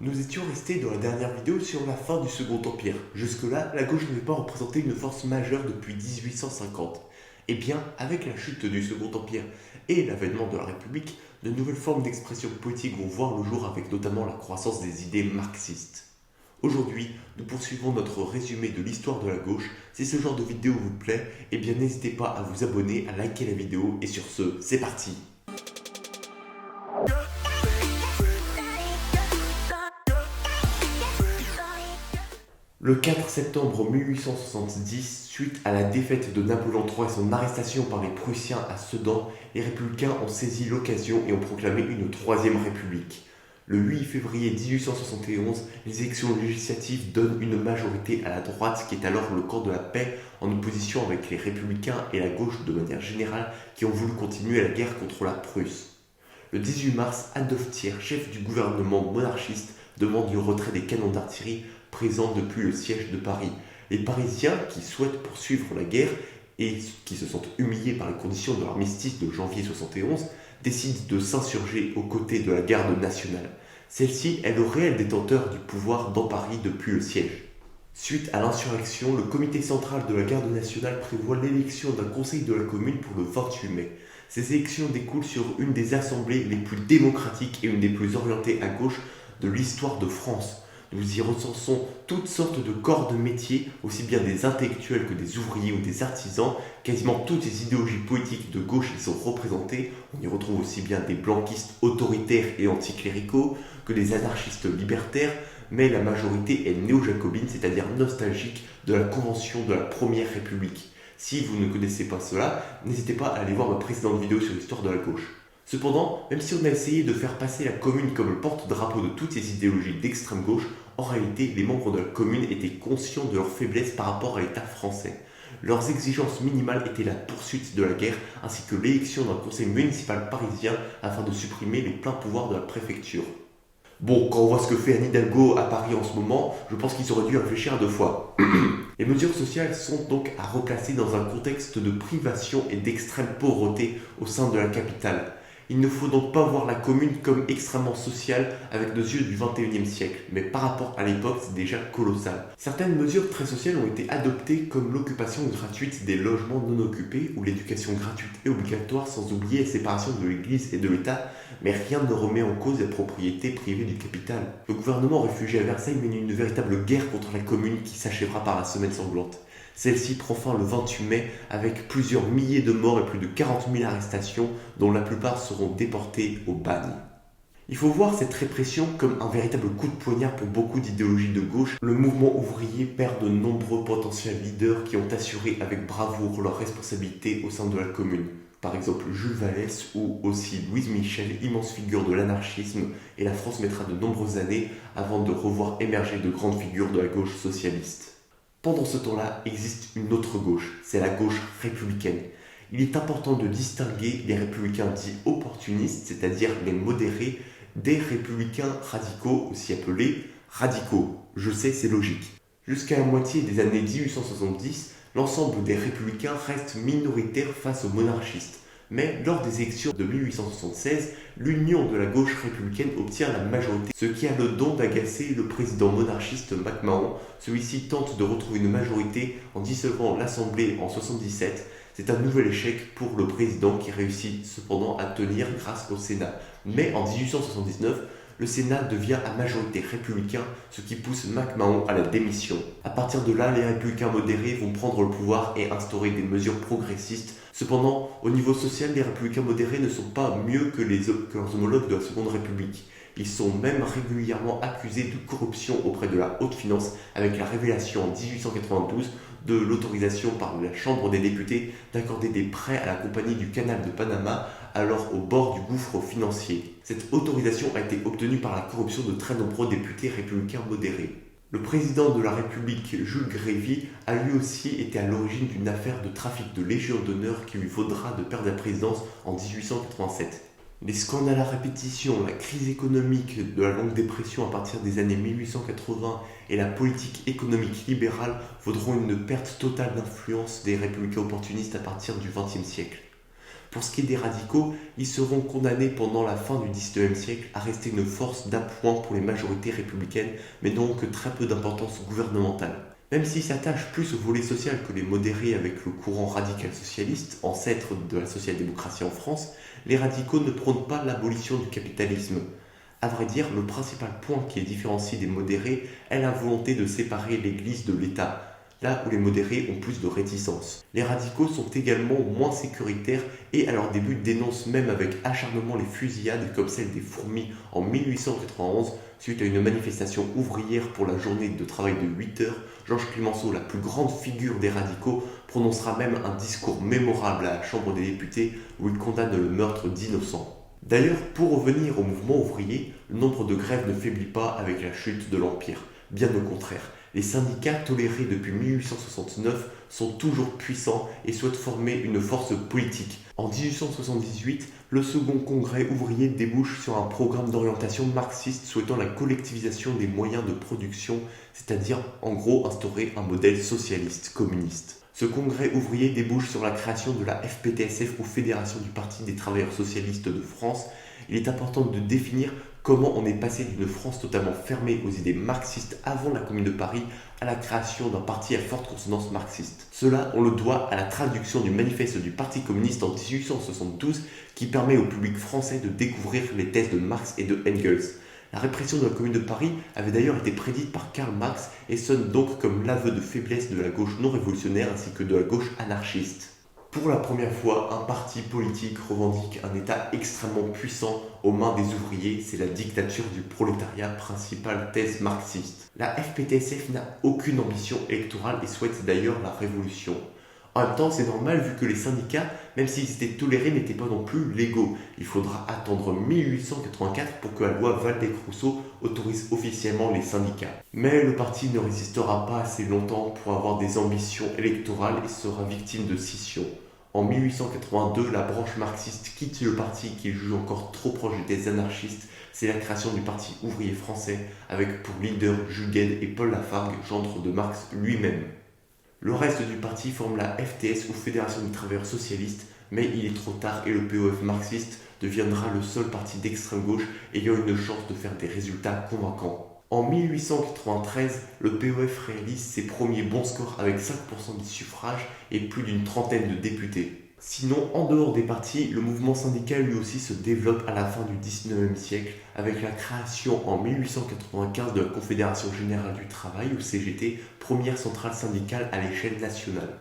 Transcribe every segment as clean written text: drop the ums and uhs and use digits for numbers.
Nous étions restés dans la dernière vidéo sur la fin du Second Empire. Jusque-là, la gauche n'avait pas représenté une force majeure depuis 1850. Eh bien, avec la chute du Second Empire et l'avènement de la République, de nouvelles formes d'expression politique vont voir le jour avec notamment la croissance des idées marxistes. Aujourd'hui, nous poursuivons notre résumé de l'histoire de la gauche. Si ce genre de vidéo vous plaît, eh bien n'hésitez pas à vous abonner, à liker la vidéo et sur ce, c'est parti! Le 4 septembre 1870, suite à la défaite de Napoléon III et son arrestation par les Prussiens à Sedan, les républicains ont saisi l'occasion et ont proclamé une troisième république. Le 8 février 1871, les élections législatives donnent une majorité à la droite qui est alors le camp de la paix en opposition avec les républicains et la gauche de manière générale qui ont voulu continuer la guerre contre la Prusse. Le 18 mars, Adolphe Thiers, chef du gouvernement monarchiste, demande le retrait des canons d'artillerie présents depuis le siège de Paris. Les Parisiens qui souhaitent poursuivre la guerre et qui se sentent humiliés par les conditions de l'armistice de janvier 71 décident de s'insurger aux côtés de la garde nationale. Celle-ci est le réel détenteur du pouvoir dans Paris depuis le siège. Suite à l'insurrection, le comité central de la garde nationale prévoit l'élection d'un conseil de la commune pour le 28 mai. Ces élections découlent sur une des assemblées les plus démocratiques et une des plus orientées à gauche de l'histoire de France. Nous y recensons toutes sortes de corps de métier, aussi bien des intellectuels que des ouvriers ou des artisans. Quasiment toutes les idéologies politiques de gauche y sont représentées. On y retrouve aussi bien des blanquistes autoritaires et anticléricaux que des anarchistes libertaires, mais la majorité est néo-jacobine, c'est-à-dire nostalgique de la convention de la Première République. Si vous ne connaissez pas cela, n'hésitez pas à aller voir ma précédente vidéo sur l'histoire de la gauche. Cependant, même si on a essayé de faire passer la commune comme le porte-drapeau de toutes ces idéologies d'extrême gauche, en réalité, les membres de la commune étaient conscients de leur faiblesse par rapport à l'État français. Leurs exigences minimales étaient la poursuite de la guerre, ainsi que l'élection d'un conseil municipal parisien afin de supprimer les pleins pouvoirs de la préfecture. Bon, quand on voit ce que fait Anne Hidalgo à Paris en ce moment, je pense qu'ils auraient dû réfléchir à deux fois. Les mesures sociales sont donc à replacer dans un contexte de privation et d'extrême pauvreté au sein de la capitale. Il ne faut donc pas voir la commune comme extrêmement sociale avec nos yeux du XXIe siècle, mais par rapport à l'époque, c'est déjà colossal. Certaines mesures très sociales ont été adoptées comme l'occupation gratuite des logements non occupés ou l'éducation gratuite et obligatoire sans oublier la séparation de l'Église et de l'État, mais rien ne remet en cause la propriété privée du capital. Le gouvernement réfugié à Versailles mène une véritable guerre contre la commune qui s'achèvera par la semaine sanglante. Celle-ci prend fin le 28 mai avec plusieurs milliers de morts et plus de 40 000 arrestations dont la plupart seront déportés au bagne. Il faut voir cette répression comme un véritable coup de poignard pour beaucoup d'idéologies de gauche. Le mouvement ouvrier perd de nombreux potentiels leaders qui ont assuré avec bravoure leurs responsabilités au sein de la commune. Par exemple Jules Vallès ou aussi Louise Michel, immense figure de l'anarchisme, et la France mettra de nombreuses années avant de revoir émerger de grandes figures de la gauche socialiste. Pendant ce temps-là, existe une autre gauche, c'est la gauche républicaine. Il est important de distinguer les républicains dits opportunistes, c'est-à-dire les modérés, des républicains radicaux, aussi appelés radicaux. Je sais, c'est logique. Jusqu'à la moitié des années 1870, l'ensemble des républicains reste minoritaire face aux monarchistes. Mais lors des élections de 1876, l'union de la gauche républicaine obtient la majorité, ce qui a le don d'agacer le président monarchiste MacMahon. Celui-ci tente de retrouver une majorité en dissolvant l'Assemblée en 1977. C'est un nouvel échec pour le président qui réussit cependant à tenir grâce au Sénat. Mais en 1879, le Sénat devient à majorité républicain, ce qui pousse MacMahon à la démission. À partir de là, les républicains modérés vont prendre le pouvoir et instaurer des mesures progressistes. Cependant, au niveau social, les républicains modérés ne sont pas mieux que leurs homologues de la Seconde République. Ils sont même régulièrement accusés de corruption auprès de la haute finance avec la révélation en 1892 de l'autorisation par la Chambre des députés d'accorder des prêts à la compagnie du Canal de Panama, alors au bord du gouffre financier. Cette autorisation a été obtenue par la corruption de très nombreux députés républicains modérés. Le président de la République, Jules Grévy, a lui aussi été à l'origine d'une affaire de trafic de Légion d'honneur qui lui vaudra de perdre la présidence en 1887. Les scandales à répétition, la crise économique de la longue dépression à partir des années 1880 et la politique économique libérale vaudront une perte totale d'influence des républicains opportunistes à partir du XXe siècle. Pour ce qui est des radicaux, ils seront condamnés pendant la fin du XIXe siècle à rester une force d'appoint pour les majorités républicaines, mais n'auront que très peu d'importance gouvernementale. Même s'ils s'attachent plus au volet social que les modérés avec le courant radical socialiste, ancêtre de la social-démocratie en France, les radicaux ne prônent pas l'abolition du capitalisme. À vrai dire, le principal point qui les différencie des modérés est la volonté de séparer l'Église de l'État, là où les modérés ont plus de réticence. Les radicaux sont également moins sécuritaires et à leur début dénoncent même avec acharnement les fusillades comme celle des Fourmis en 1891 suite à une manifestation ouvrière pour la journée de travail de 8 heures. Georges Clemenceau, la plus grande figure des radicaux, prononcera même un discours mémorable à la Chambre des députés où il condamne le meurtre d'innocents. D'ailleurs, pour revenir au mouvement ouvrier, le nombre de grèves ne faiblit pas avec la chute de l'Empire. Bien au contraire, les syndicats tolérés depuis 1869 sont toujours puissants et souhaitent former une force politique. En 1878, le second congrès ouvrier débouche sur un programme d'orientation marxiste souhaitant la collectivisation des moyens de production, c'est-à-dire en gros instaurer un modèle socialiste communiste. Ce congrès ouvrier débouche sur la création de la FPTSF ou Fédération du Parti des Travailleurs Socialistes de France. Il est important de définir comment on est passé d'une France totalement fermée aux idées marxistes avant la Commune de Paris à la création d'un parti à forte consonance marxiste. Cela, on le doit à la traduction du manifeste du Parti communiste en 1872 qui permet au public français de découvrir les thèses de Marx et de Engels. La répression de la Commune de Paris avait d'ailleurs été prédite par Karl Marx et sonne donc comme l'aveu de faiblesse de la gauche non révolutionnaire ainsi que de la gauche anarchiste. Pour la première fois, un parti politique revendique un État extrêmement puissant aux mains des ouvriers, c'est la dictature du prolétariat, principale thèse marxiste. La FPTSF n'a aucune ambition électorale et souhaite d'ailleurs la révolution. En même temps, c'est normal vu que les syndicats, même s'ils étaient tolérés, n'étaient pas non plus légaux. Il faudra attendre 1884 pour que la loi Valdec-Rousseau autorise officiellement les syndicats. Mais le parti ne résistera pas assez longtemps pour avoir des ambitions électorales et sera victime de scission. En 1882, la branche marxiste quitte le parti qui juge encore trop proche des anarchistes. C'est la création du Parti ouvrier français avec pour leader Jules Guesde et Paul Lafargue, gendre de Marx lui-même. Le reste du parti forme la FTS ou Fédération des Travailleurs Socialistes, mais il est trop tard et le POF marxiste deviendra le seul parti d'extrême gauche ayant une chance de faire des résultats convaincants. En 1893, le POF réalise ses premiers bons scores avec 5% des suffrages et plus d'une trentaine de députés. Sinon, en dehors des partis, le mouvement syndical lui aussi se développe à la fin du XIXe siècle avec la création en 1895 de la Confédération Générale du Travail ou CGT, première centrale syndicale à l'échelle nationale.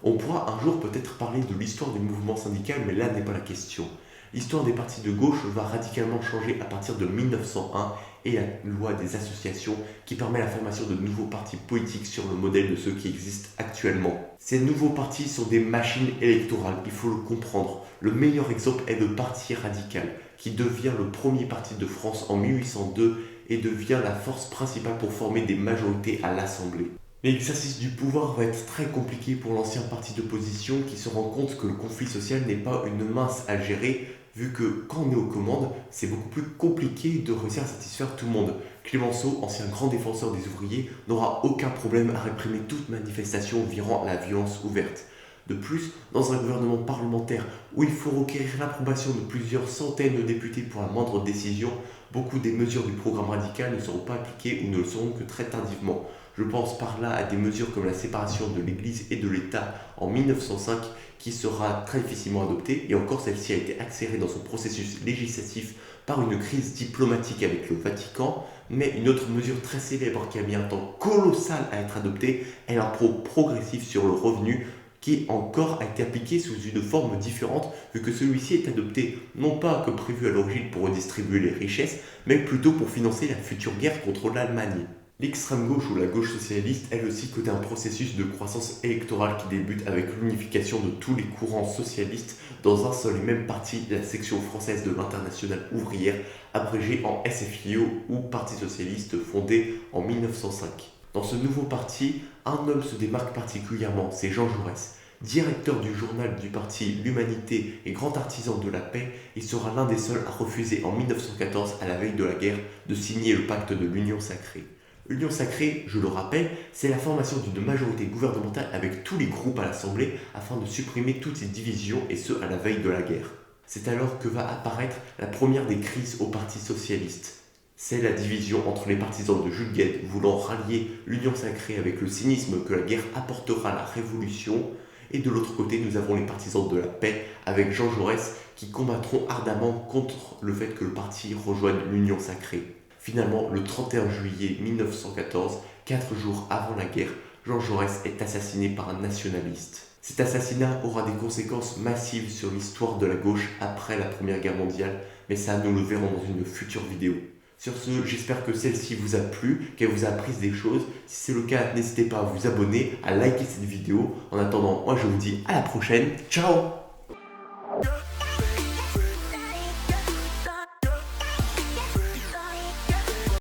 On pourra un jour peut-être parler de l'histoire du mouvement syndical, mais là n'est pas la question. L'histoire des partis de gauche va radicalement changer à partir de 1901 et la loi des associations qui permet la formation de nouveaux partis politiques sur le modèle de ceux qui existent actuellement. Ces nouveaux partis sont des machines électorales, il faut le comprendre. Le meilleur exemple est le Parti radical, qui devient le premier parti de France en 1802 et devient la force principale pour former des majorités à l'Assemblée. L'exercice du pouvoir va être très compliqué pour l'ancien parti d'opposition qui se rend compte que le conflit social n'est pas une mince à gérer, vu que quand on est aux commandes, c'est beaucoup plus compliqué de réussir à satisfaire tout le monde. Clemenceau, ancien grand défenseur des ouvriers, n'aura aucun problème à réprimer toute manifestation virant à la violence ouverte. De plus, dans un gouvernement parlementaire où il faut requérir l'approbation de plusieurs centaines de députés pour la moindre décision, beaucoup des mesures du programme radical ne seront pas appliquées ou ne le seront que très tardivement. Je pense par là à des mesures comme la séparation de l'Église et de l'État en 1905 qui sera très difficilement adoptée et encore celle-ci a été accélérée dans son processus législatif par une crise diplomatique avec le Vatican, mais une autre mesure très célèbre qui a mis un temps colossal à être adoptée est l'impôt progressif sur le revenu qui encore a été appliqué sous une forme différente vu que celui-ci est adopté non pas comme prévu à l'origine pour redistribuer les richesses, mais plutôt pour financer la future guerre contre l'Allemagne. L'extrême gauche ou la gauche socialiste, elle aussi, connaît un processus de croissance électorale qui débute avec l'unification de tous les courants socialistes dans un seul et même parti, la section française de l'Internationale ouvrière, abrégée en SFIO ou Parti socialiste fondé en 1905. Dans ce nouveau parti, un homme se démarque particulièrement, c'est Jean Jaurès. Directeur du journal du parti L'Humanité et grand artisan de la paix, il sera l'un des seuls à refuser en 1914, à la veille de la guerre, de signer le pacte de l'Union sacrée. L'Union sacrée, je le rappelle, c'est la formation d'une majorité gouvernementale avec tous les groupes à l'Assemblée afin de supprimer toutes ces divisions et ce à la veille de la guerre. C'est alors que va apparaître la première des crises au Parti socialiste. C'est la division entre les partisans de Jules Guesde voulant rallier l'Union sacrée avec le cynisme que la guerre apportera à la révolution, et de l'autre côté nous avons les partisans de la paix avec Jean Jaurès qui combattront ardemment contre le fait que le parti rejoigne l'Union sacrée. Finalement, le 31 juillet 1914, 4 jours avant la guerre, Jean Jaurès est assassiné par un nationaliste. Cet assassinat aura des conséquences massives sur l'histoire de la gauche après la Première Guerre mondiale, mais ça nous le verrons dans une future vidéo. Sur ce, j'espère que celle-ci vous a plu, qu'elle vous a appris des choses. Si c'est le cas, n'hésitez pas à vous abonner, à liker cette vidéo. En attendant, moi je vous dis à la prochaine. Ciao!